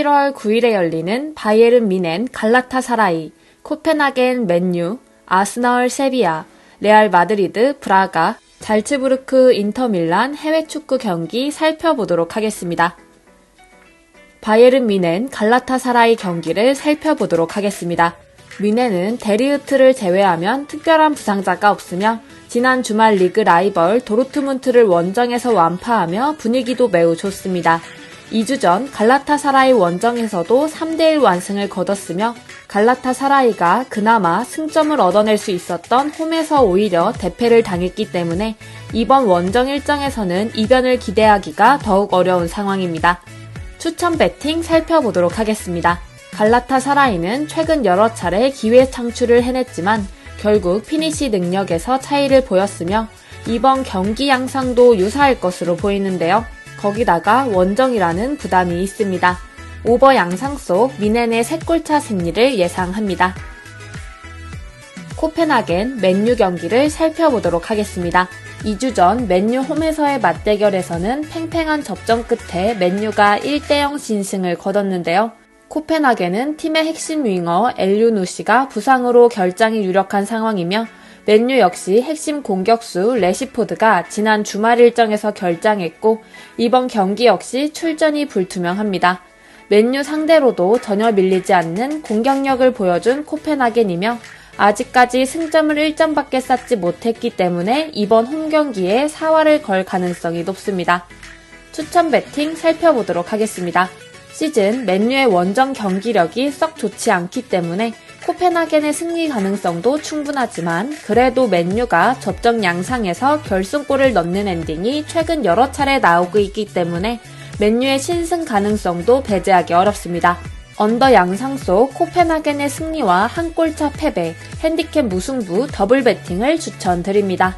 11월 9일에 열리는 바이에른 뮌헨 갈라타사라이, 코펜하겐 맨유, 아스널 세비야, 레알 마드리드 브라가, 잘츠부르크 인터밀란 해외 축구 경기 살펴보도록 하겠습니다. 바이에른 뮌헨 갈라타사라이 경기를 살펴보도록 하겠습니다. 뮌헨은 데리흐트를 제외하면 특별한 부상자가 없으며 지난 주말 리그 라이벌 도르트문트를 원정에서 완파하며 분위기도 매우 좋습니다. 2주 전 갈라타사라이 원정에서도 3대1 완승을 거뒀으며 갈라타사라이가 그나마 승점을 얻어낼 수 있었던 홈에서 오히려 대패를 당했기 때문에 이번 원정 일정에서는 이변을 기대하기가 더욱 어려운 상황입니다. 추천 배팅 살펴보도록 하겠습니다. 갈라타사라이는 최근 여러 차례 기회 창출을 해냈지만 결국 피니시 능력에서 차이를 보였으며 이번 경기 양상도 유사할 것으로 보이는데요. 거기다가 원정이라는 부담이 있습니다. 오버 양상 속 뮌헨의 3골차 승리를 예상합니다. 코펜하겐 맨유 경기를 살펴보도록 하겠습니다. 2주 전 맨유 홈에서의 맞대결에서는 팽팽한 접전 끝에 맨유가 1대0 진승을 거뒀는데요. 코펜하겐은 팀의 핵심 윙어 엘류누시가 부상으로 결장이 유력한 상황이며 맨유 역시 핵심 공격수 레시포드가 지난 주말 일정에서 결장했고 이번 경기 역시 출전이 불투명합니다. 맨유 상대로도 전혀 밀리지 않는 공격력을 보여준 코펜하겐이며 아직까지 승점을 1점밖에 쌓지 못했기 때문에 이번 홈경기에 사활을 걸 가능성이 높습니다. 추천 배팅 살펴보도록 하겠습니다. 시즌 맨유의 원정 경기력이 썩 좋지 않기 때문에 코펜하겐의 승리 가능성도 충분하지만 그래도 맨유가 접전 양상에서 결승골을 넣는 엔딩이 최근 여러 차례 나오고 있기 때문에 맨유의 신승 가능성도 배제하기 어렵습니다. 언더 양상 속 코펜하겐의 승리와 한 골차 패배, 핸디캡 무승부 더블 배팅을 추천드립니다.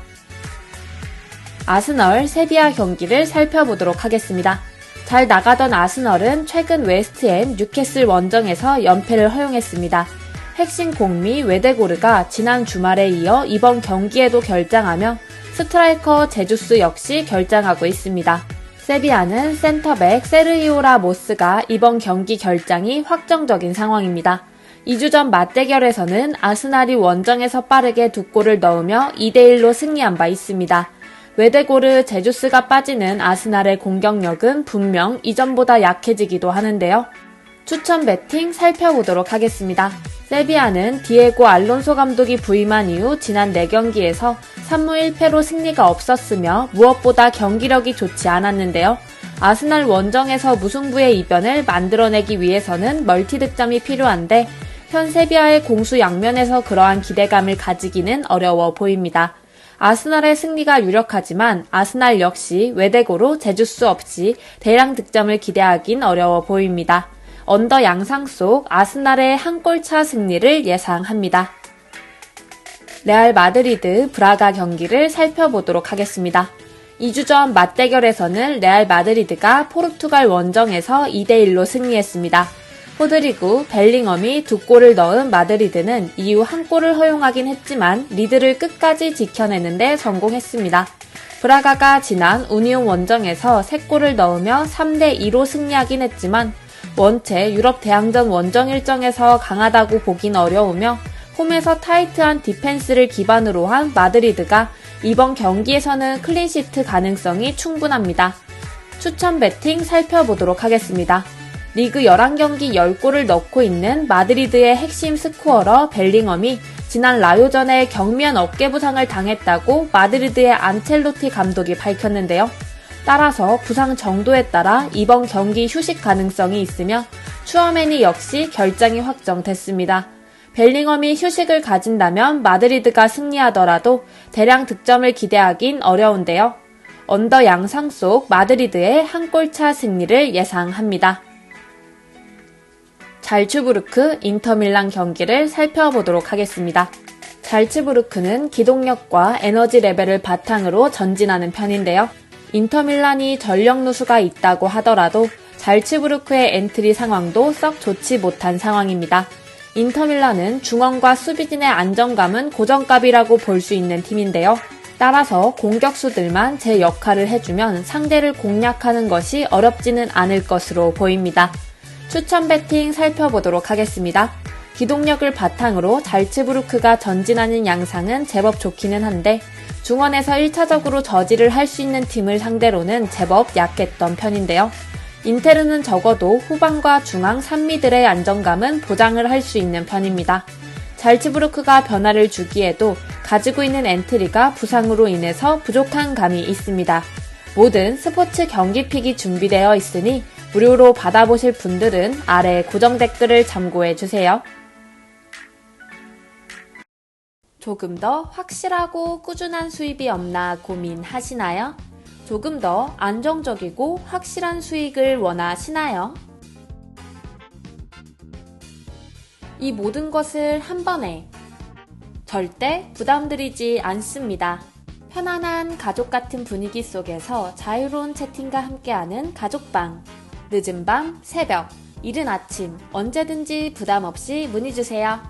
아스널 세비야 경기를 살펴보도록 하겠습니다. 잘 나가던 아스널은 최근 웨스트햄 뉴캐슬 원정에서 연패를 허용했습니다. 핵심 공미 웨데고르가 지난 주말에 이어 이번 경기에도 결장하며 스트라이커 제주스 역시 결장하고 있습니다. 세비야는 센터백 세르히오 라모스가 이번 경기 결장이 확정적인 상황입니다. 2주 전 맞대결에서는 아스날이 원정에서 빠르게 2골을 넣으며 2대1로 승리한 바 있습니다. 웨데고르 제주스가 빠지는 아스날의 공격력은 분명 이전보다 약해지기도 하는데요. 추천 배팅 살펴보도록 하겠습니다. 세비야는 디에고 알론소 감독이 부임한 이후 지난 4경기에서 3무 1패로 승리가 없었으며 무엇보다 경기력이 좋지 않았는데요. 아스날 원정에서 무승부의 이변을 만들어내기 위해서는 멀티 득점이 필요한데 현 세비야의 공수 양면에서 그러한 기대감을 가지기는 어려워 보입니다. 아스날의 승리가 유력하지만 아스날 역시 웨데고로 제주스 없이 대량 득점을 기대하긴 어려워 보입니다. 언더 양상 속 아스날의 한 골차 승리를 예상합니다. 레알 마드리드 브라가 경기를 살펴보도록 하겠습니다. 2주 전 맞대결에서는 레알 마드리드가 포르투갈 원정에서 2대1로 승리했습니다. 호드리구, 벨링엄이 2골을 넣은 마드리드는 이후 1골을 허용하긴 했지만 리드를 끝까지 지켜내는데 성공했습니다. 브라가가 지난 우니온 원정에서 3골을 넣으며 3대2로 승리하긴 했지만 원체 유럽 대항전 원정 일정에서 강하다고 보긴 어려우며 홈에서 타이트한 디펜스를 기반으로 한 마드리드가 이번 경기에서는 클린시트 가능성이 충분합니다. 추천 배팅 살펴보도록 하겠습니다. 리그 11경기 10골을 넣고 있는 마드리드의 핵심 스코어러 벨링엄이 지난 라요전에 경미한 어깨 부상을 당했다고 마드리드의 안첼로티 감독이 밝혔는데요. 따라서 부상 정도에 따라 이번 경기 휴식 가능성이 있으며 추어메니 역시 결장이 확정됐습니다. 벨링엄이 휴식을 가진다면 마드리드가 승리하더라도 대량 득점을 기대하긴 어려운데요. 언더 양상 속 마드리드의 한 골차 승리를 예상합니다. 잘츠부르크 인터밀란 경기를 살펴보도록 하겠습니다. 잘츠부르크는 기동력과 에너지 레벨을 바탕으로 전진하는 편인데요. 인터밀란이 전력 누수가 있다고 하더라도 잘츠부르크의 엔트리 상황도 썩 좋지 못한 상황입니다. 인터밀란은 중원과 수비진의 안정감은 고정값이라고 볼 수 있는 팀인데요. 따라서 공격수들만 제 역할을 해주면 상대를 공략하는 것이 어렵지는 않을 것으로 보입니다. 추천 배팅 살펴보도록 하겠습니다. 기동력을 바탕으로 잘츠부르크가 전진하는 양상은 제법 좋기는 한데 중원에서 1차적으로 저지를 할 수 있는 팀을 상대로는 제법 약했던 편인데요. 인테르는 적어도 후방과 중앙 3미들의 안정감은 보장을 할 수 있는 편입니다. 잘츠부르크가 변화를 주기에도 가지고 있는 엔트리가 부상으로 인해서 부족한 감이 있습니다. 모든 스포츠 경기픽이 준비되어 있으니 무료로 받아보실 분들은 아래 고정 댓글을 참고해주세요. 조금 더 확실하고 꾸준한 수입이 없나 고민하시나요? 조금 더 안정적이고 확실한 수익을 원하시나요? 이 모든 것을 한 번에 절대 부담드리지 않습니다. 편안한 가족 같은 분위기 속에서 자유로운 채팅과 함께하는 가족방. 늦은 밤, 새벽, 이른 아침 언제든지 부담 없이 문의주세요.